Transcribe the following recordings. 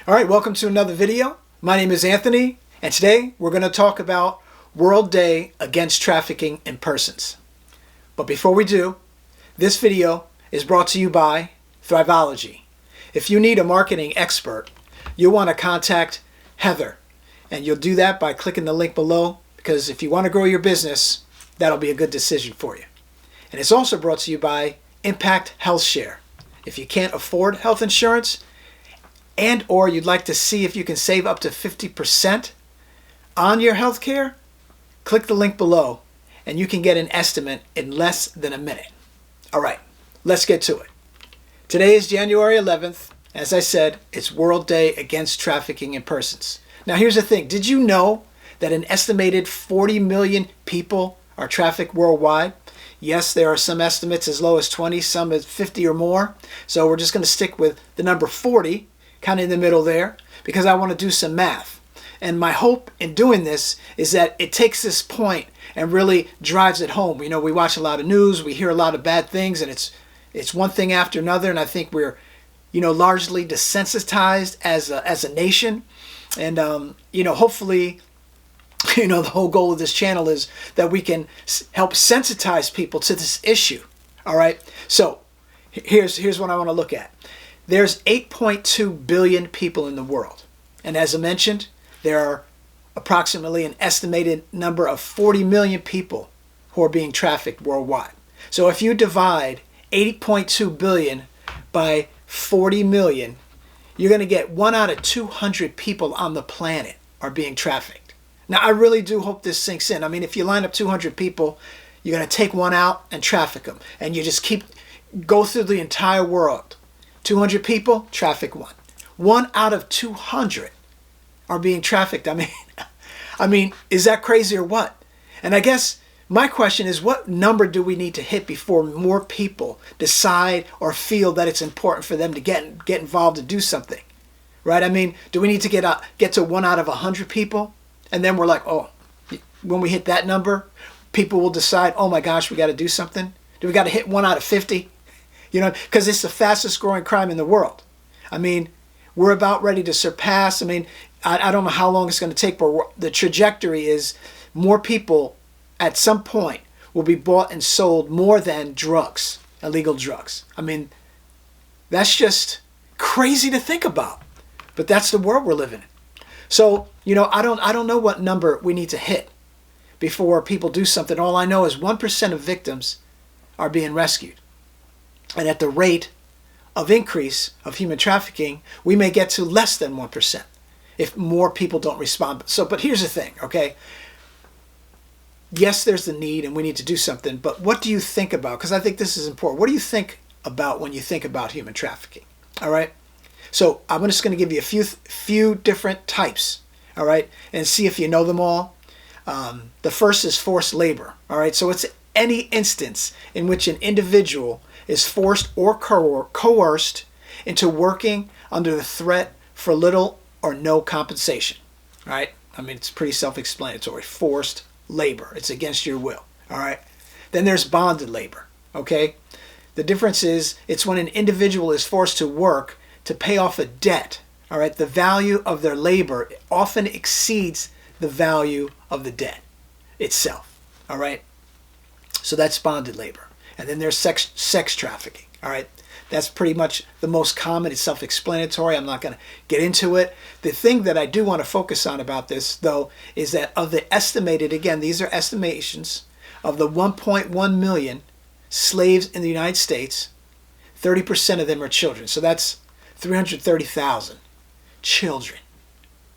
All right, welcome to another video. My name is Anthony, and today we're going to talk about World Day Against Trafficking in Persons. But before we do, this video is brought to you by Thrivology. If you need a marketing expert, you'll want to contact Heather, and you'll do that by clicking the link below, because if you want to grow your business, that'll be a good decision for you. And it's also brought to you by Impact Health Share. If you can't afford health insurance, and or you'd like to see if you can save up to 50% on your health care, click the link below and you can get an estimate in less than a minute. All right, let's get to it. Today is January 11th. As I said, it's World Day Against Trafficking in Persons. Now here's the thing. Did you know that an estimated 40 million people are trafficked worldwide? Yes, there are some estimates as low as 20, some as 50 or more. So we're just going to stick with the number 40, kind of in the middle there, because I want to do some math. And my hope in doing this is that it takes this point and really drives it home. You know, we watch a lot of news, we hear a lot of bad things, and it's one thing after another, and I think we're, largely desensitized as a nation. And, hopefully, the whole goal of this channel is that we can help sensitize people to this issue. All right. So here's what I want to look at. There's 8.2 billion people in the world. And as I mentioned, there are approximately an estimated number of 40 million people who are being trafficked worldwide. So if you divide 8.2 billion by 40 million, you're going to get 1 out of 200 people on the planet are being trafficked. Now, I really do hope this sinks in. I mean, if you line up 200 people, you're going to take one out and traffic them. And you just go through the entire world. 200 people, traffic one. 1 out of 200 are being trafficked. I mean, is that crazy or what? And I guess my question is, what number do we need to hit before more people decide or feel that it's important for them to get involved and do something? Right? I mean, do we need to get to 1 out of 100 people? And then we're like, oh, when we hit that number, people will decide, oh my gosh, we got to do something. Do we got to hit 1 out of 50? Because it's the fastest growing crime in the world. I mean, we're about ready to surpass. I mean, I don't know how long it's going to take, but the trajectory is more people at some point will be bought and sold more than drugs, illegal drugs. I mean, that's just crazy to think about, but that's the world we're living in. So, I don't know what number we need to hit before people do something. All I know is 1% of victims are being rescued. And at the rate of increase of human trafficking, we may get to less than 1% if more people don't respond. But here's the thing, okay? Yes, there's the need and we need to do something, but what do you think about? Because I think this is important. What do you think about when you think about human trafficking? All right? So I'm just going to give you a few different types, all right, and see if you know them all. The first is forced labor, all right? So it's any instance in which an individual is forced or coerced into working under the threat for little or no compensation, all right? I mean, it's pretty self-explanatory. Forced labor. It's against your will, all right? Then there's bonded labor, okay? The difference is it's when an individual is forced to work to pay off a debt, all right? The value of their labor often exceeds the value of the debt itself, all right? So that's bonded labor. And then there's sex trafficking, all right? That's pretty much the most common. It's self-explanatory. I'm not going to get into it. The thing that I do want to focus on about this, though, is that of the estimated, again, these are estimations, of the 1.1 million slaves in the United States, 30% of them are children. So that's 330,000 children.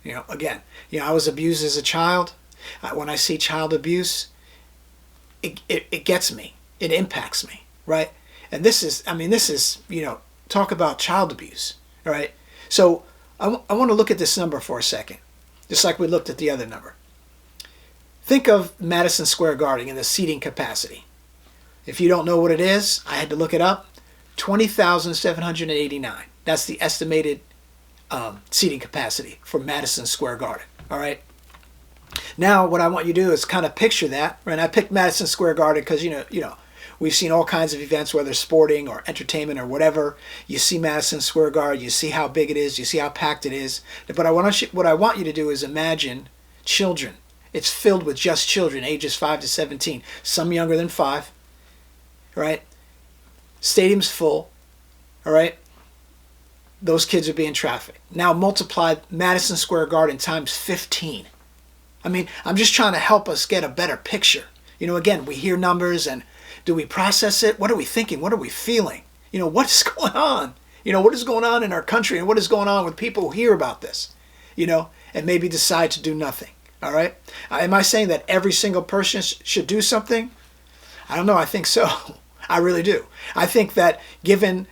Again, I was abused as a child. When I see child abuse, it gets me. It impacts me, right? And this is, talk about child abuse, all right? So I want to look at this number for a second, just like we looked at the other number. Think of Madison Square Garden and the seating capacity. If you don't know what it is, I had to look it up. 20,789. That's the estimated seating capacity for Madison Square Garden, all right? Now, what I want you to do is kind of picture that, right? I picked Madison Square Garden because, We've seen all kinds of events, whether sporting or entertainment or whatever. You see Madison Square Garden, you see how big it is, you see how packed it is. But what I want you to do is imagine children. It's filled with just children, ages 5 to 17, some younger than 5, right? Stadium's full, all right? Those kids are being trafficked. Now multiply Madison Square Garden times 15. I mean, I'm just trying to help us get a better picture. Again, we hear numbers, and do we process it? What are we thinking? What are we feeling? What's going on? What is going on in our country, and what is going on with people who hear about this, and maybe decide to do nothing, all right? Am I saying that every single person should do something? I don't know. I think so. I really do. I think that given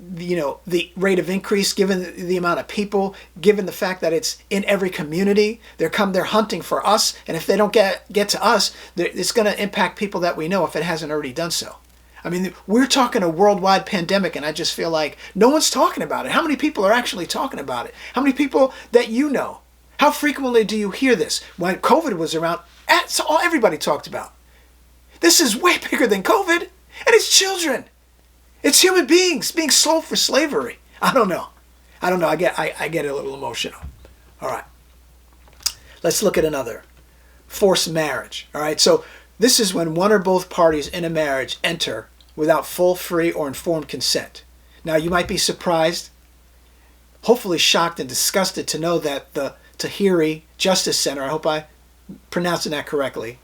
the rate of increase, given the amount of people, given the fact that it's in every community, they're hunting for us, and if they don't get to us, it's going to impact people that we know if it hasn't already done so. I mean, we're talking a worldwide pandemic, and I just feel like no one's talking about it. How many people are actually talking about it? How many people that you know? How frequently do you hear this? When COVID was around, that's all everybody talked about. This is way bigger than COVID, and it's children. It's human beings being sold for slavery. I don't know. I get a little emotional. All right. Let's look at another. Forced marriage. All right. So this is when one or both parties in a marriage enter without full, free, or informed consent. Now, you might be surprised, hopefully shocked and disgusted to know that the Tahiri Justice Center, I hope I pronounced that correctly,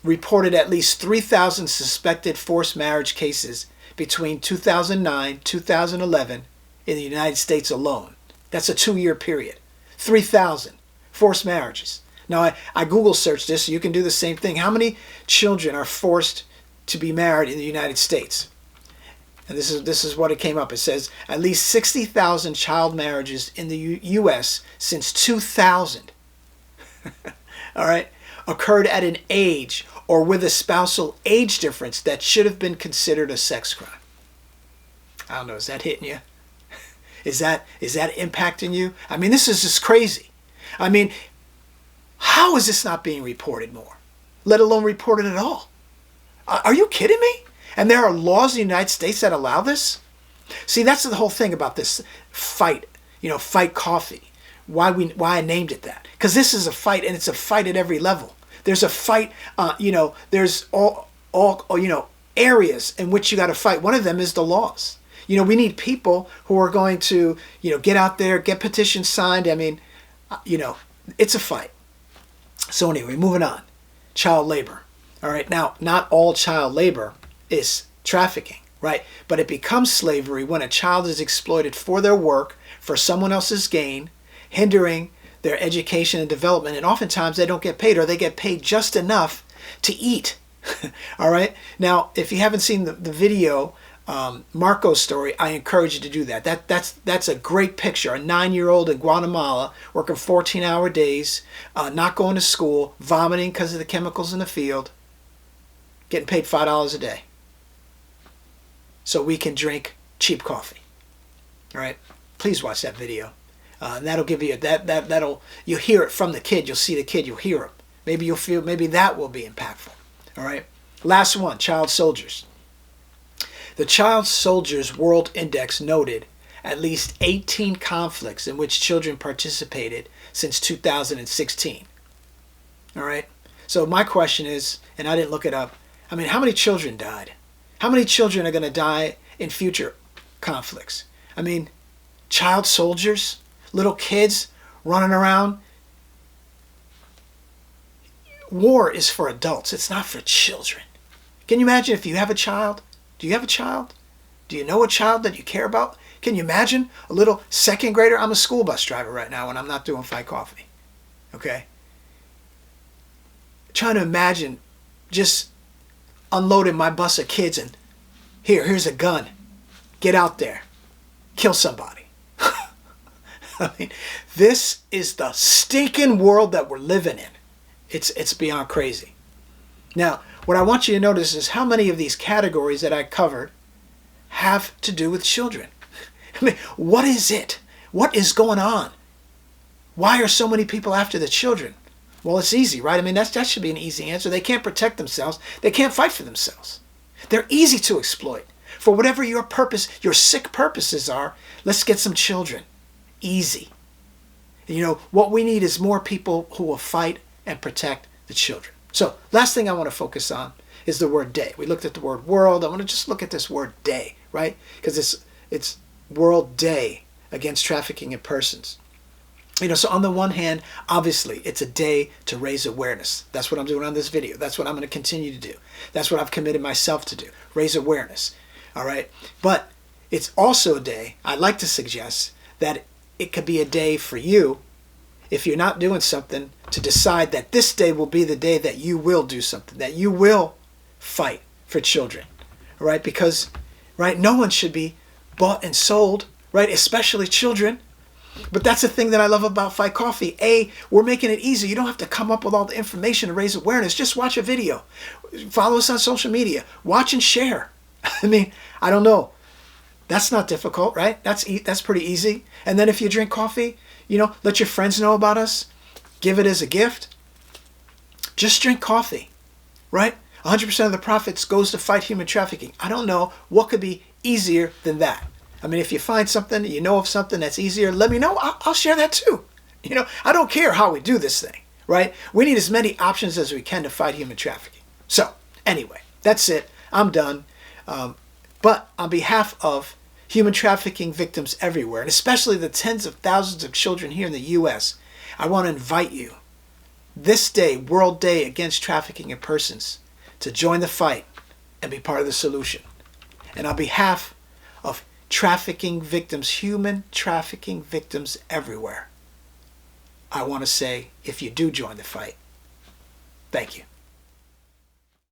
reported at least 3,000 suspected forced marriage cases between 2009 2011 in the United States alone. That's a 2-year period. 3,000 forced marriages. Now, I Google searched this, so you can do the same thing. How many children are forced to be married in the United States? And this is what it came up. It says at least 60,000 child marriages in the U.S. since 2000. All right, occurred at an age or with a spousal age difference that should have been considered a sex crime. I don't know, is that hitting you? Is that impacting you? I mean, this is just crazy. I mean, how is this not being reported more? Let alone reported at all? Are you kidding me? And there are laws in the United States that allow this? See, that's the whole thing about this fight, fight coffee. Why I named it that. Because this is a fight, and it's a fight at every level. There's a fight, there's all areas in which you got to fight. One of them is the laws. We need people who are going to, get out there, get petitions signed. I mean, it's a fight. So anyway, moving on. Child labor. All right. Now, not all child labor is trafficking, right? But it becomes slavery when a child is exploited for their work, for someone else's gain, hindering their education and development, and oftentimes they don't get paid, or they get paid just enough to eat. All right. Now, if you haven't seen the video, Marco's story, I encourage you to do that. That's a great picture. A 9-year-old in Guatemala working 14-hour days, not going to school, vomiting because of the chemicals in the field, getting paid $5 a day, so we can drink cheap coffee. All right. Please watch that video. And that'll give you you'll hear it from the kid. You'll see the kid. You'll hear him. Maybe you'll feel. Maybe that will be impactful. All right. Last one. Child soldiers. The Child Soldiers World Index noted at least 18 conflicts in which children participated since 2016. All right. So my question is, and I didn't look it up. I mean, how many children died? How many children are going to die in future conflicts? I mean, child soldiers. Little kids running around. War is for adults. It's not for children. Can you imagine if you have a child? Do you have a child? Do you know a child that you care about? Can you imagine a little second grader? I'm a school bus driver right now when I'm not doing Fight Coffee. Okay? Trying to imagine just unloading my bus of kids and here's a gun. Get out there. Kill somebody. I mean, this is the stinking world that we're living in. It's beyond crazy. Now, what I want you to notice is how many of these categories that I covered have to do with children. I mean, what is it? What is going on? Why are so many people after the children? Well, it's easy, right? I mean, that should be an easy answer. They can't protect themselves. They can't fight for themselves. They're easy to exploit. For whatever your purpose, your sick purposes are, let's get some children. Easy. You know, what we need is more people who will fight and protect the children. So, last thing I want to focus on is the word day. We looked at the word world. I want to just look at this word day, right? Because it's World Day Against Trafficking in Persons. You know, so on the one hand, obviously, it's a day to raise awareness. That's what I'm doing on this video. That's what I'm going to continue to do. That's what I've committed myself to do. Raise awareness. All right? But it's also a day, I'd like to suggest, that it could be a day for you, if you're not doing something, to decide that this day will be the day that you will do something, that you will fight for children. All right? Because, right, no one should be bought and sold, right? Especially children. But that's the thing that I love about Fight Coffee. We're making it easy. You don't have to come up with all the information to raise awareness. Just watch a video. Follow us on social media. Watch and share. I mean, I don't know. That's not difficult, right? That's pretty easy. And then if you drink coffee, you know, let your friends know about us. Give it as a gift. Just drink coffee, right? 100% of the profits goes to fight human trafficking. I don't know what could be easier than that. I mean, if you find something, you know of something that's easier, let me know. I'll share that too. You know, I don't care how we do this thing, right? We need as many options as we can to fight human trafficking. So, anyway, that's it. I'm done. But on behalf of human trafficking victims everywhere, and especially the tens of thousands of children here in the U.S., I want to invite you, this day, World Day Against Trafficking in Persons, to join the fight and be part of the solution. And on behalf of trafficking victims, human trafficking victims everywhere, I want to say, if you do join the fight, thank you.